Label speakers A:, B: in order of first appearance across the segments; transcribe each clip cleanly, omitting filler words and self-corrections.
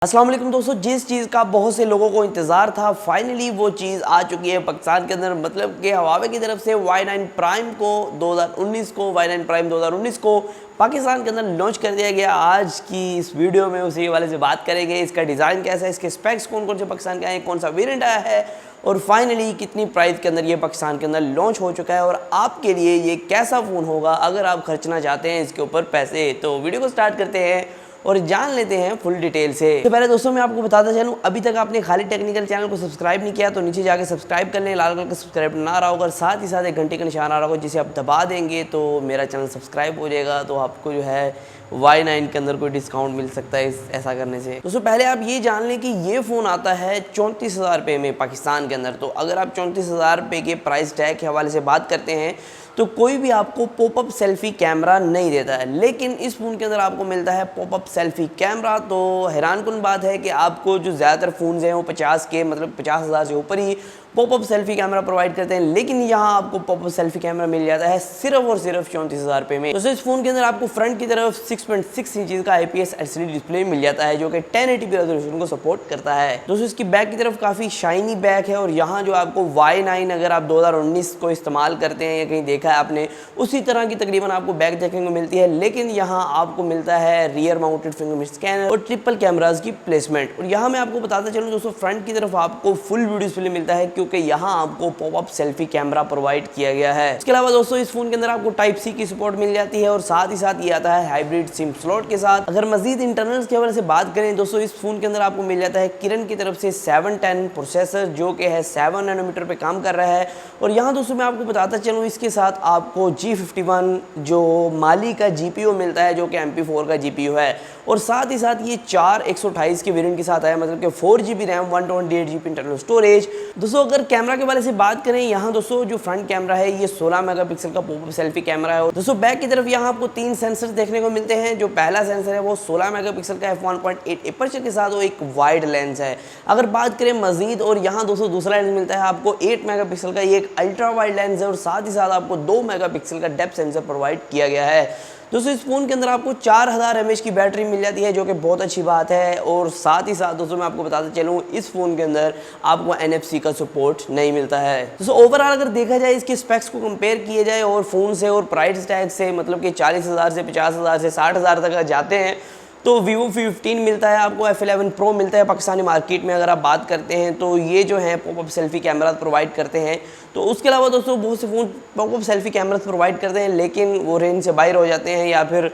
A: अस्सलाम वालेकुम दोस्तों, जिस चीज़ का बहुत से लोगों को इंतज़ार था फाइनली वो चीज़ आ चुकी है पाकिस्तान के अंदर। मतलब कि हवावे की तरफ से Y9 प्राइम को 2019 को Y9 प्राइम 2019 को पाकिस्तान के अंदर लॉन्च कर दिया गया। आज की इस वीडियो में उसी वाले से बात करेंगे, इसका डिज़ाइन कैसा है, इसके स्पेक्स कौन कौन से पाकिस्तान के आए हैं, कौन सा वेरिएंट आया है और फाइनली कितनी प्राइस के अंदर ये पाकिस्तान के अंदर लॉन्च हो चुका है और आपके लिए ये कैसा फ़ोन होगा अगर आप खर्चना चाहते हैं इसके ऊपर पैसे। तो वीडियो को स्टार्ट करते हैं और जान लेते हैं फुल डिटेल से। तो पहले दोस्तों मैं आपको बताता चलूं, अभी तक आपने खाली टेक्निकल चैनल को सब्सक्राइब नहीं किया तो नीचे जाके सब्सक्राइब कर लें। लाल कलर का सब्सक्राइब ना रहा होगा, साथ ही साथ एक घंटे का निशान आ रहा होगा जिसे आप दबा देंगे तो मेरा चैनल सब्सक्राइब हो जाएगा। तो आपको जो है Y9 के अंदर कोई डिस्काउंट मिल सकता है ऐसा करने से। दोस्तों पहले आप ये जान लें कि ये फ़ोन आता है 34,000 रुपये में पाकिस्तान के अंदर। तो अगर आप 34,000 रुपये के प्राइस टैग के हवाले से बात करते हैं तो कोई भी आपको पॉपअप सेल्फी कैमरा नहीं देता है, लेकिन इस फ़ोन के अंदर आपको मिलता है पॉपअप सेल्फी कैमरा। तो हैरानकुन बात है कि आपको जो ज़्यादातर फ़ोन्स हैं वो 50 के मतलब 50,000 से ऊपर ही पॉपअप सेल्फी कैमरा प्रोवाइड करते हैं, लेकिन यहाँ आपको पॉपअप सेल्फी कैमरा मिल जाता है सिर्फ और सिर्फ 34,000 रुपये में। दोस्तों इस फ़ोन के अंदर आपको फ्रंट की तरफ 6.6 इंच का IPS LCD डिस्प्ले मिल जाता है जो कि 1080p रेजोल्यूशन को सपोर्ट करता है। दोस्तों इसकी बैक की तरफ काफ़ी शाइनी बैक है और यहाँ जो आपको Y9 अगर आप 2019 को इस्तेमाल करते हैं या कहीं देखा है आपने उसी तरह की तकरीबन आपको बैक देखने को मिलती है, लेकिन यहाँ आपको मिलता है रियर माउंटेड फिंगरप्रिंट स्कैनर और ट्रिपल कैमराज की प्लेसमेंट। और यहाँ मैं आपको बताता चलूँ दोस्तों, फ्रंट की तरफ आपको फुल वीडियो डिस्प्ले मिलता है क्योंकि यहाँ आपको पॉपअप सेल्फी कैमरा प्रोवाइड किया गया है। इसके अलावा दोस्तों इस फोन के अंदर आपको टाइप सी की सपोर्ट मिल जाती है और साथ ही साथ ये आता है हाइब्रिड सिम स्लॉट के साथ। अगर मजीद इंटरनल्स के हवाले से बात करें दोस्तों, इस फोन के अंदर आपको मिल जाता है किरण की तरफ से 710 प्रोसेसर जो कि है 7 नैनोमीटर पे काम कर रहा है। और यहाँ दोस्तों मैं आपको बताता चलूँ इसके साथ आपको G51 जो माली का GPU मिलता है जो कि MP4 का GPU है और साथ ही साथ ये 4 128 के वेरिएंट के साथ आया, मतलब कि 4GB RAM 128GB internal storage. दोस्तों अगर कैमरा के वाले से बात करें, यहाँ दोस्तों जो फ्रंट कैमरा है ये 16 मेगापिक्सल का पॉपअप सेल्फी कैमरा है। दोस्तों बैक की तरफ यहाँ आपको 3 सेंसर देखने को मिलते हैं। जो पहला सेंसर है वो 16 मेगापिक्सल का f1.8 एपर्चर के साथ वो एक वाइड लेंस है। अगर बात करें मजीद, और यहाँ दोस्तों दूसरा लेंस मिलता है आपको 8 मेगापिक्सल का, ये एक अल्ट्रा वाइड लेंस है और साथ ही साथ आपको 2 मेगापिक्सल का डेप्थ सेंसर प्रोवाइड किया गया है। दोस्तों इस फ़ोन के अंदर आपको 4000 mAh की बैटरी मिल जाती है जो कि बहुत अच्छी बात है। और साथ ही साथ दोस्तों मैं आपको बताते चलूँ इस फ़ोन के अंदर आपको NFC का सपोर्ट नहीं मिलता है। दोस्तों ओवरऑल अगर देखा जाए इसके स्पेक्स को कंपेयर किए जाए और फ़ोन से और प्राइस टैग से, मतलब कि 40,000 से 50,000 से 60,000 तक जाते हैं तो Vivo V15 मिलता है आपको, F11 Pro मिलता है पाकिस्तानी मार्केट में। अगर आप बात करते हैं तो ये जो है पॉपअप सेल्फी कैमरा प्रोवाइड करते हैं। तो उसके अलावा दोस्तों बहुत से phone popup selfie camera provide करते हैं लेकिन वो रेंज से बाहर हो जाते हैं, या फिर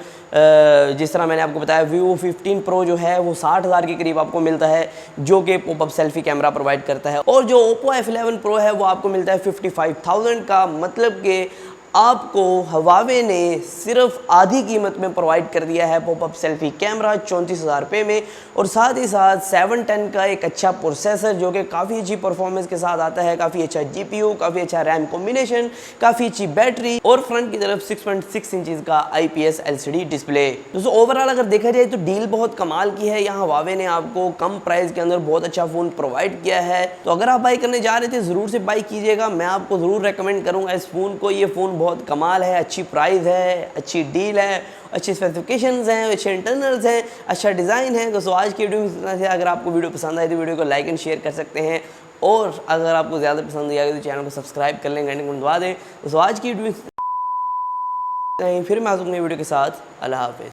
A: जिस तरह मैंने आपको बताया Vivo 15 Pro जो है वो 60,000 के करीब आपको मिलता है जो कि पॉपअप सेल्फी कैमरा प्रोवाइड करता है। और जो Oppo F11 Pro है वो आपको मिलता है 55,000 का, मतलब कि आपको हवावे ने सिर्फ आधी कीमत में प्रोवाइड कर दिया है पॉपअप सेल्फी कैमरा 34,000 रुपये में। और साथ ही साथ 710 का एक अच्छा प्रोसेसर जो कि काफ़ी अच्छी परफॉर्मेंस के साथ आता है, काफ़ी अच्छा GPU, काफ़ी अच्छा रैम कॉम्बिनेशन, काफ़ी अच्छी बैटरी और फ्रंट की तरफ 6.6 इंचज़ का IPS LCD डिस्प्ले। दोस्तों ओवरऑल अगर देखा जाए तो डील बहुत कमाल की है। यहाँ हवावे ने आपको कम प्राइस के अंदर बहुत अच्छा फ़ोन प्रोवाइड किया है। तो अगर आप बाई करने जा रहे थे ज़रूर से बाई कीजिएगा, मैं आपको ज़रूर रेकमेंड करूँगा इस फ़ोन को। ये फ़ोन बहुत कमाल है, अच्छी प्राइस है, अच्छी डील है, अच्छी स्पेसिफिकेशंस हैं, अच्छे इंटरनल्स हैं, अच्छा डिज़ाइन है। दोस्तों आज की वीडियो में इतना था। अगर आपको वीडियो पसंद आई तो वीडियो को लाइक एंड शेयर कर सकते हैं और अगर आपको ज़्यादा पसंद आई तो चैनल को सब्सक्राइब कर लें, घंटे को दबा दें। दोस्तों आज की वीडियो फिर मैं आऊँगा नई वीडियो के साथ। अल्लाह हाफ़िज़।